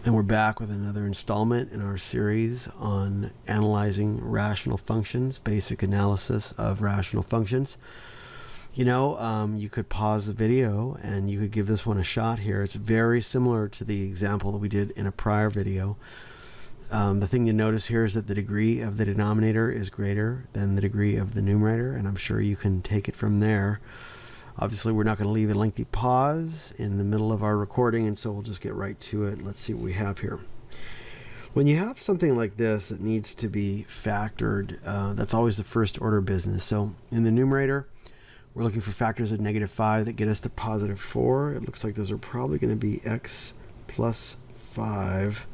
And we're back with another installment in our series on analyzing rational functions, basic analysis of rational functions. You could pause the video and you could give this one a shot here. It's very similar to the example that we did in a prior video. The thing you notice here is that the degree of the denominator is greater than the degree of the numerator, and I'm sure you can take it from there. Obviously, we're not going to leave a lengthy pause in the middle of our recording, and so we'll just get right to it. Let's see what we have here. When you have something like this that needs to be factored, that's always the first order business. So in the numerator, we're looking for factors of -5 that get us to +4. It looks like those are probably going to be x plus 5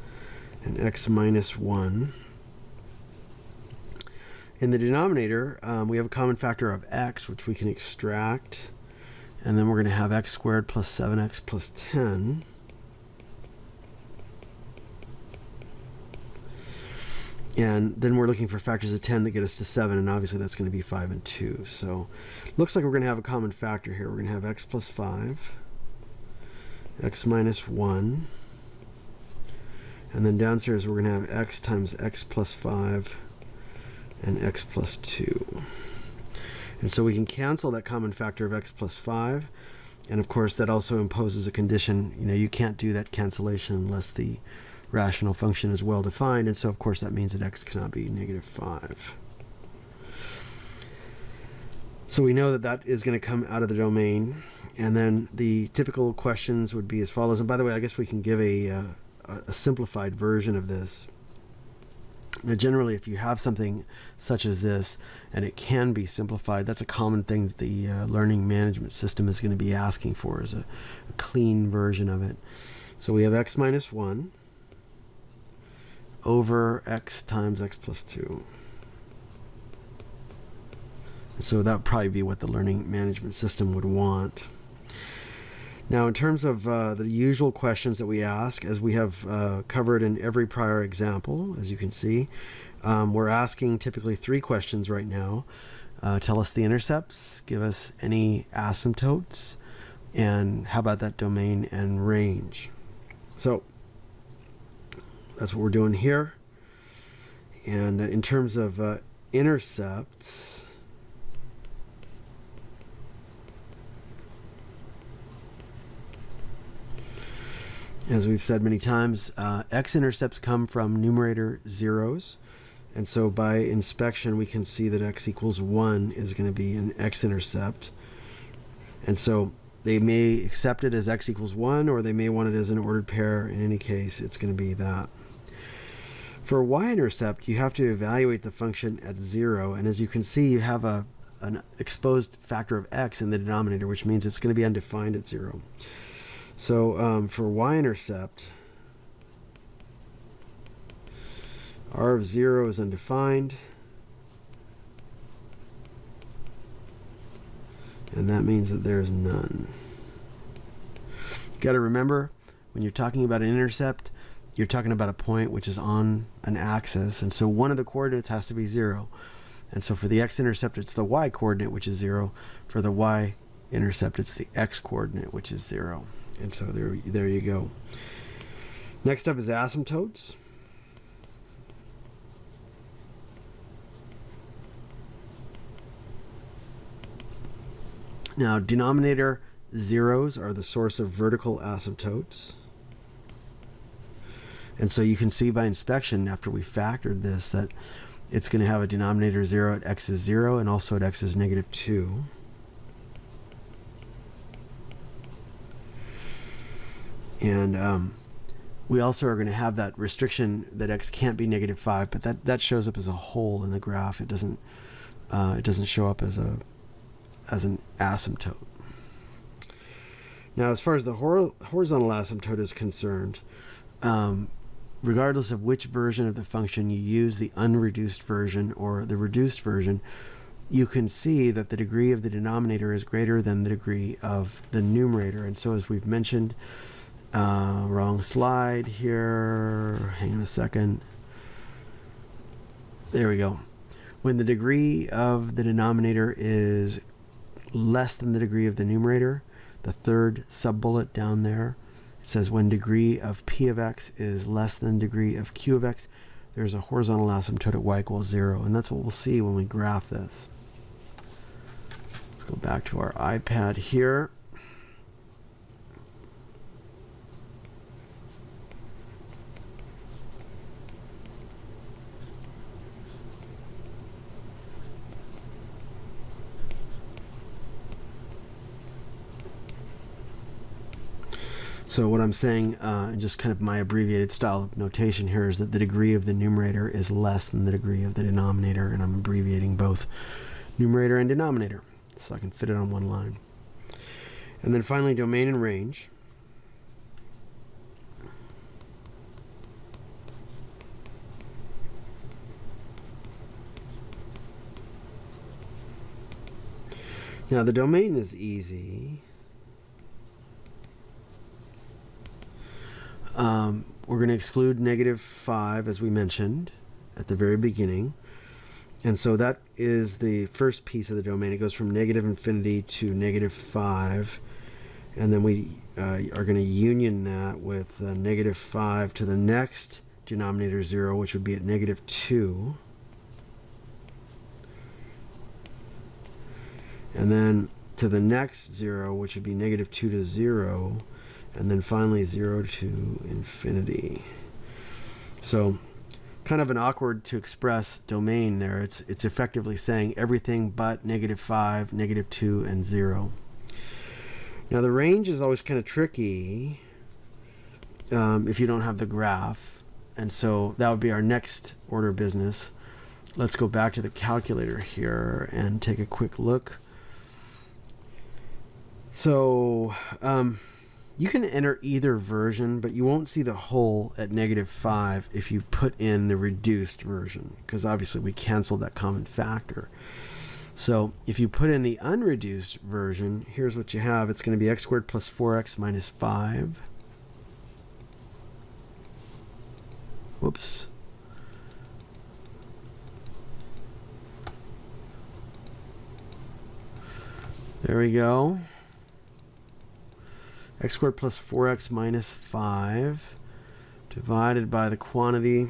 and x minus 1. In the denominator, we have a common factor of x, which we can extract. And then we're going to have x squared plus 7x plus 10. And then we're looking for factors of 10 that get us to 7, and obviously that's going to be 5 and 2. So looks like we're going to have a common factor here. We're going to have x plus 5, x minus 1, and then downstairs we're going to have x times x plus 5 and x plus 2. And so we can cancel that common factor of x plus 5. And of course, that also imposes a condition. You can't do that cancellation unless the rational function is well defined. And so, of course, that means that x cannot be -5. So we know that that is going to come out of the domain. And then the typical questions would be as follows. And by the way, I guess we can give a simplified version of this. Now, generally, if you have something such as this and it can be simplified, that's a common thing that the learning management system is going to be asking for, is a clean version of it. So we have x minus 1 over x times x plus 2. And so that would probably be what the learning management system would want. Now, in terms of the usual questions that we ask, as we have covered in every prior example, as you can see, we're asking typically 3 questions right now. Tell us the intercepts, give us any asymptotes, and how about that domain and range? So that's what we're doing here. And in terms of intercepts, as we've said many times, x-intercepts come from numerator zeros. And so by inspection, we can see that x equals 1 is going to be an x-intercept. And so they may accept it as x equals 1, or they may want it as an ordered pair. In any case, it's going to be that. For a y-intercept, you have to evaluate the function at 0. And as you can see, you have an exposed factor of x in the denominator, which means it's going to be undefined at 0. So for y-intercept, r of 0 is undefined, and that means that there is none. You got to remember, when you're talking about an intercept, you're talking about a point which is on an axis, and so one of the coordinates has to be 0. And so for the x-intercept, it's the y-coordinate, which is 0. For the y-intercept, it's the x-coordinate, which is 0. And so there you go. Next up is asymptotes. Now, denominator zeros are the source of vertical asymptotes. And so you can see by inspection, after we factored this, that it's going to have a denominator 0 at x is 0 and also at x is -2. And we also are going to have that restriction that x can't be -5, but that shows up as a hole in the graph. It doesn't show up as an asymptote. Now, as far as the horizontal asymptote is concerned, regardless of which version of the function you use, the unreduced version or the reduced version, you can see that the degree of the denominator is greater than the degree of the numerator. And so, as we've mentioned, wrong slide here, hang on a second, there we go. When the degree of the denominator is less than the degree of the numerator, the third sub-bullet down there, It says when degree of p of x is less than degree of q of x, there's a horizontal asymptote at y equals 0. And that's what we'll see when we graph this. Let's go back to our iPad here. So what I'm saying, in just kind of my abbreviated style of notation here, is that the degree of the numerator is less than the degree of the denominator, and I'm abbreviating both numerator and denominator so I can fit it on one line. And then finally, domain and range. Now the domain is easy. We're going to exclude -5, as we mentioned at the very beginning. And so that is the first piece of the domain. It goes from -infinity to -5. And then we are going to union that with -5 to the next denominator 0, which would be at -2. And then to the next 0, which would be -2 to 0. And then finally 0 to infinity. So kind of an awkward to express domain there. It's effectively saying everything but -5, -2, and 0. Now the range is always kind of tricky if you don't have the graph. And so that would be our next order of business. Let's go back to the calculator here and take a quick look. So you can enter either version, but you won't see the whole at -5 if you put in the reduced version, because obviously we canceled that common factor. So if you put in the unreduced version, here's what you have. It's going to be x squared plus 4x minus 5. Whoops. There we go. X squared plus 4x minus 5 divided by the quantity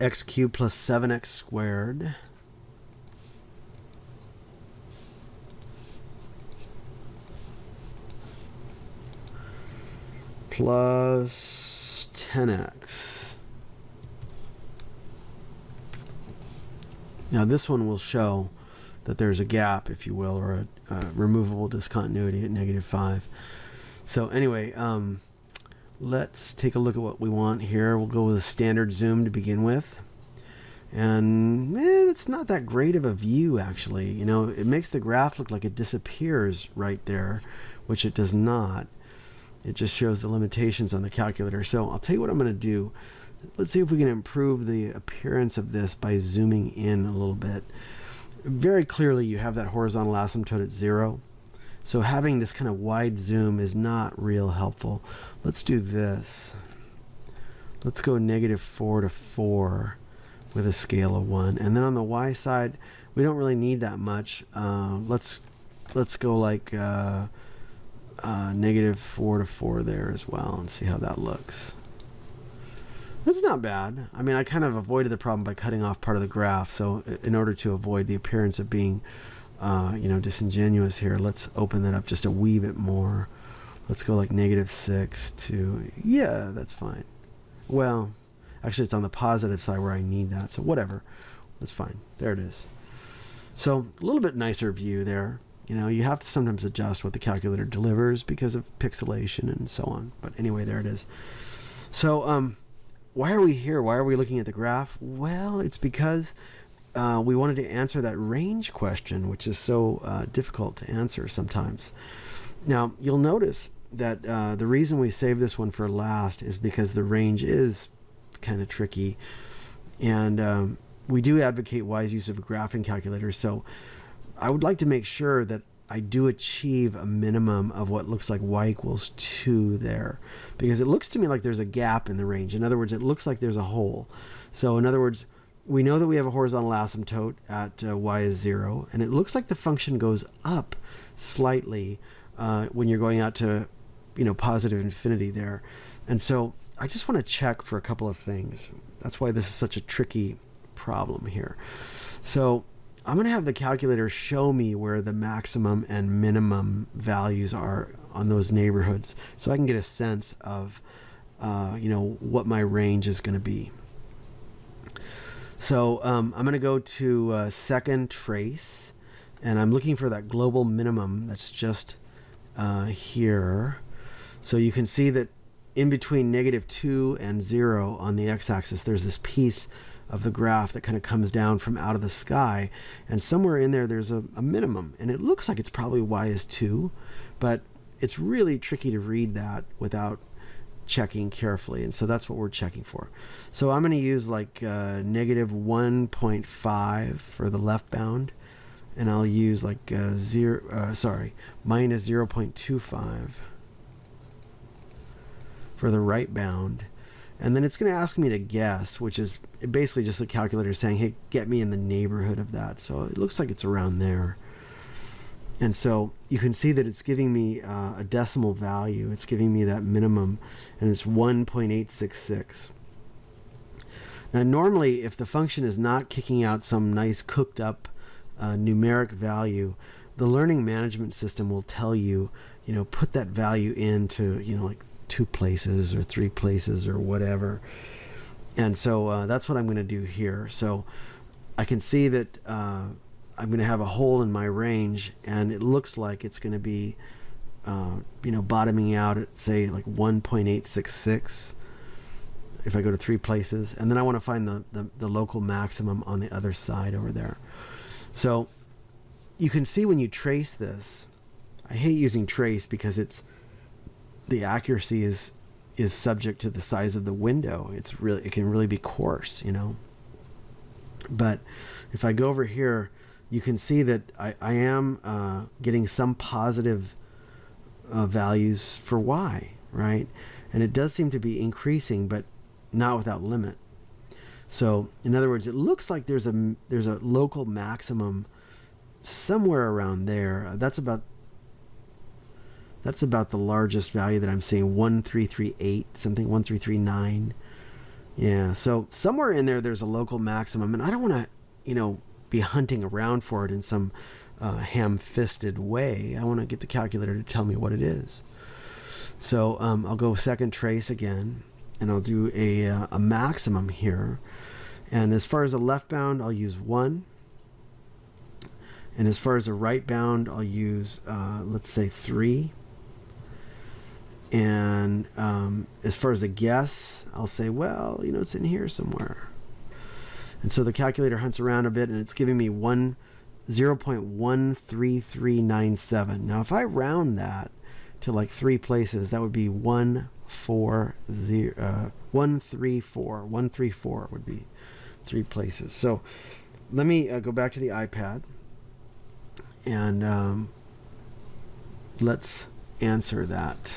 x cubed plus 7x squared plus 10x. Now this one will show that there's a gap, if you will, or a removable discontinuity at -5. So anyway, let's take a look at what we want here. We'll go with a standard zoom to begin with. And it's not that great of a view, actually. You know, it makes the graph look like it disappears right there, which it does not. It just shows the limitations on the calculator. So I'll tell you what I'm going to do. Let's see if we can improve the appearance of this by zooming in a little bit. Very clearly you have that horizontal asymptote at 0. So having this kind of wide zoom is not real helpful. Let's do this. Let's go -4 to 4 with a scale of 1. And then on the y side, we don't really need that much. Let's go like -4 to 4 there as well and see how that looks. That's not bad. I mean, I kind of avoided the problem by cutting off part of the graph. So in order to avoid the appearance of being disingenuous here, let's open that up just a wee bit more. Let's go like -6 to, yeah, that's fine. Well, actually it's on the positive side where I need that, so whatever, that's fine. There it is. So a little bit nicer view there. You know, you have to sometimes adjust what the calculator delivers because of pixelation and so on. But anyway, there it is. So why are we here? Why are we looking at the graph? Well, it's because we wanted to answer that range question, which is so difficult to answer sometimes. Now, you'll notice that the reason we save this one for last is because the range is kind of tricky. And we do advocate wise use of a graphing calculator. So I would like to make sure that I do achieve a minimum of what looks like y equals 2 there. Because it looks to me like there's a gap in the range. In other words, it looks like there's a hole. So in other words, we know that we have a horizontal asymptote at y is 0. And it looks like the function goes up slightly when you're going out to positive infinity there. And so I just want to check for a couple of things. That's why this is such a tricky problem here. So I'm going to have the calculator show me where the maximum and minimum values are on those neighborhoods, so I can get a sense of what my range is going to be. So I'm going to go to second trace, and I'm looking for that global minimum that's just here. So you can see that in between -2 and 0 on the x-axis, there's this piece of the graph that kind of comes down from out of the sky, and somewhere in there there's a minimum, and it looks like it's probably y is 2, but it's really tricky to read that without checking carefully, and so that's what we're checking for. So I'm going to use like -1.5 for the left bound, and I'll use like -0.25 for the right bound. And then it's going to ask me to guess, which is basically just the calculator saying, hey, get me in the neighborhood of that. So it looks like it's around there. And so you can see that it's giving me a decimal value. It's giving me that minimum, and it's 1.866. Now, normally, if the function is not kicking out some nice cooked up numeric value, the learning management system will tell you, put that value into, like 2 places or 3 places or whatever. And so that's what I'm going to do here. So I can see that I'm going to have a hole in my range, and it looks like it's going to be bottoming out at, say, like 1.866 if I go to 3 places. And then I want to find the local maximum on the other side over there. So you can see when you trace this, I hate using trace because the accuracy is subject to the size of the window. It can really be coarse, But if I go over here, you can see that I am getting some positive values for y, right? And it does seem to be increasing, but not without limit. So in other words, it looks like there's a local maximum somewhere around there. That's about the largest value that I'm seeing, 1338, something 1339. Yeah, so somewhere in there's a local maximum, and I don't want to, be hunting around for it in some ham-fisted way. I want to get the calculator to tell me what it is. So I'll go second trace again, and I'll do a maximum here. And as far as the left bound, I'll use 1. And as far as the right bound, I'll use, let's say, 3. And as far as a guess, I'll say, well, it's in here somewhere. And so the calculator hunts around a bit, and it's giving me 0.13397. Now, if I round that to like 3 places, that would be 134. 134 would be 3 places. So let me go back to the iPad, and let's answer that.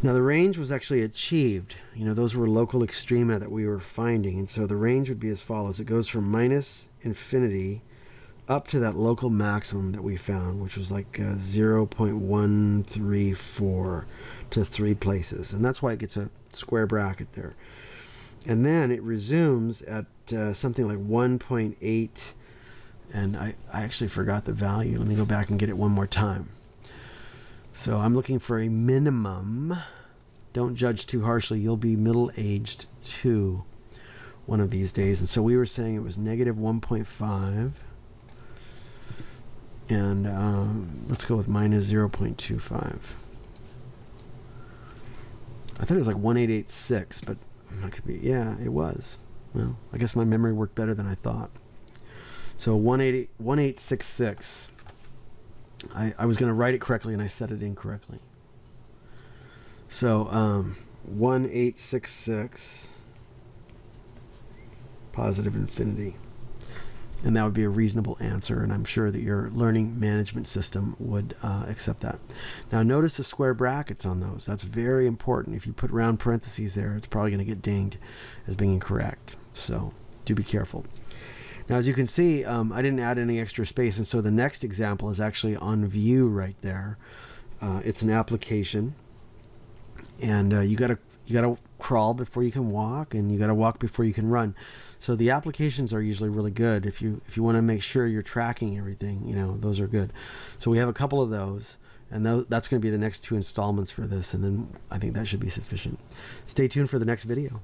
Now the range was actually achieved. Those were local extrema that we were finding. And so the range would be as follows. It goes from -infinity up to that local maximum that we found, which was like 0.134 to 3 places. And that's why it gets a square bracket there. And then it resumes at something like 1.8. And I actually forgot the value. Let me go back and get it one more time. So I'm looking for a minimum. Don't judge too harshly. You'll be middle-aged too one of these days. And so we were saying it was -1.5. And let's go with -0.25. I thought it was like 1886, but that could be, yeah, it was. Well, I guess my memory worked better than I thought. So 1866. I was going to write it correctly, and I said it incorrectly. So 1866 positive infinity. And that would be a reasonable answer, and I'm sure that your learning management system would accept that. Now notice the square brackets on those. That's very important. If you put round parentheses there, it's probably going to get dinged as being incorrect. So do be careful. Now, as you can see, I didn't add any extra space, and so the next example is actually on view right there. It's an application, and you gotta crawl before you can walk, and you gotta walk before you can run. So the applications are usually really good if you want to make sure you're tracking everything. You know, those are good. So we have a couple of those, and that's going to be the next 2 installments for this, and then I think that should be sufficient. Stay tuned for the next video.